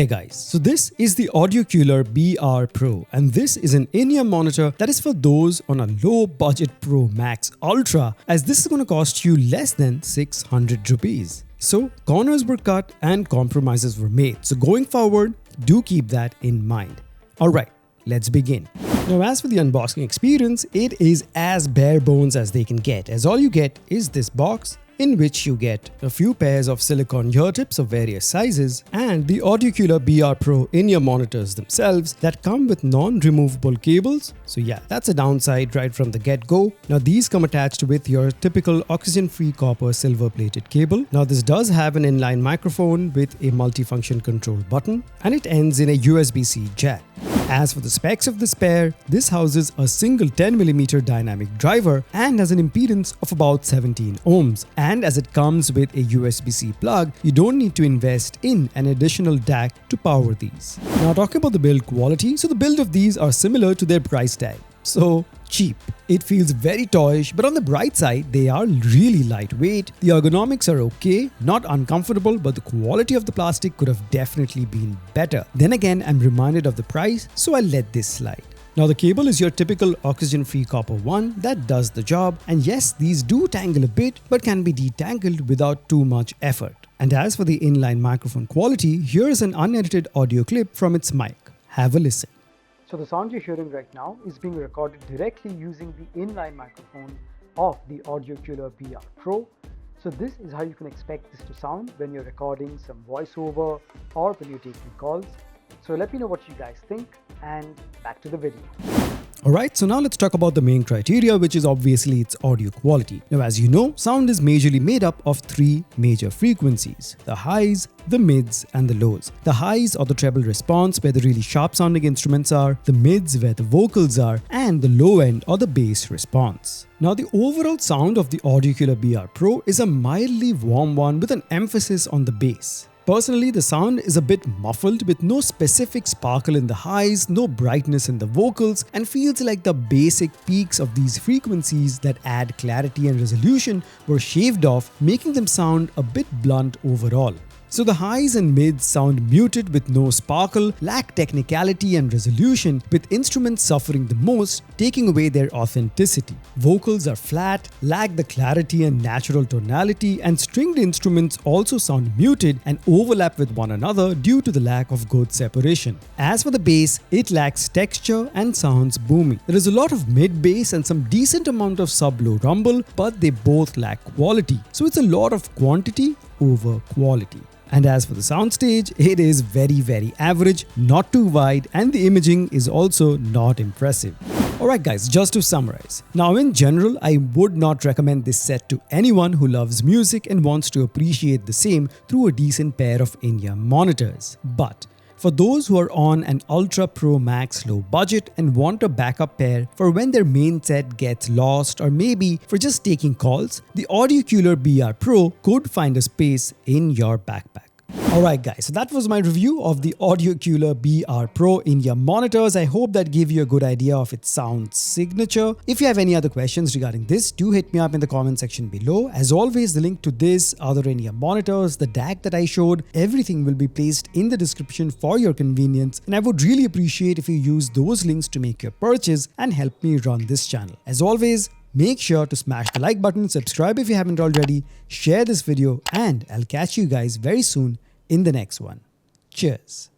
Hey guys, so this is the Audiocular BR Pro, and this is an in-ear monitor that is for those on a low budget Pro Max Ultra, as this is going to cost you less than 600 rupees. So corners were cut and compromises were made. So going forward, do keep that in mind. Alright, let's begin. Now as for the unboxing experience, it is as bare bones as they can get, as all you get is this box, in which you get a few pairs of silicone ear tips of various sizes and the Audiocular BR Pro in-ear monitors themselves that come with non-removable cables. So yeah, that's a downside right from the get-go. Now these come attached with your typical oxygen-free copper silver-plated cable. Now this does have an inline microphone with a multifunction control button, and it ends in a USB-C jack. As for the specs of this pair, this houses a single 10mm dynamic driver and has an impedance of about 17 ohms. And as it comes with a USB-C plug, you don't need to invest in an additional DAC to power these. Now talking about the build quality, so the build of these are similar to their price tag. So cheap. It feels very toyish, but on the bright side, they are really lightweight. The ergonomics are okay, not uncomfortable, but the quality of the plastic could have definitely been better. Then again, I'm reminded of the price, so I'll let this slide. Now the cable is your typical oxygen-free copper one that does the job, and yes, these do tangle a bit, but can be detangled without too much effort. And as for the inline microphone quality, here is an unedited audio clip from its mic. Have a listen. So the sound you're hearing right now is being recorded directly using the inline microphone of the Audiocular BR Pro. So this is how you can expect this to sound when you're recording some voiceover or when you're taking calls. So let me know what you guys think, and back to the video. Alright, so now let's talk about the main criteria, which is obviously its audio quality. Now as you know, sound is majorly made up of three major frequencies: the highs, the mids and the lows. The highs or the treble response, where the really sharp sounding instruments are, the mids where the vocals are, and the low end or the bass response. Now the overall sound of the Audiocular BR Pro is a mildly warm one with an emphasis on the bass. Personally, the sound is a bit muffled with no specific sparkle in the highs, no brightness in the vocals, and feels like the basic peaks of these frequencies that add clarity and resolution were shaved off, making them sound a bit blunt overall. So the highs and mids sound muted with no sparkle, lack technicality and resolution, with instruments suffering the most, taking away their authenticity. Vocals are flat, lack the clarity and natural tonality, and stringed instruments also sound muted and overlap with one another due to the lack of good separation. As for the bass, it lacks texture and sounds boomy. There is a lot of mid bass and some decent amount of sub-low rumble, but they both lack quality. So it's a lot of quantity over quality. And as for the soundstage, it is very average, not too wide, and the imaging is also not impressive. Alright guys, just to summarize. Now in general, I would not recommend this set to anyone who loves music and wants to appreciate the same through a decent pair of in-ear monitors. But for those who are on an Ultra Pro Max low budget and want a backup pair for when their main set gets lost, or maybe for just taking calls, the Audiocular BR Pro could find a space in your backpack. Alright guys, so that was my review of the Audiocular BR Pro in-ear monitors. I hope that gave you a good idea of its sound signature. If you have any other questions regarding this, do hit me up in the comment section below. As always, the link to this, other in-ear monitors, the DAC that I showed, everything will be placed in the description for your convenience, and I would really appreciate if you use those links to make your purchase and help me run this channel. As always, make sure to smash the like button, subscribe if you haven't already, share this video, and I'll catch you guys very soon in the next one. Cheers.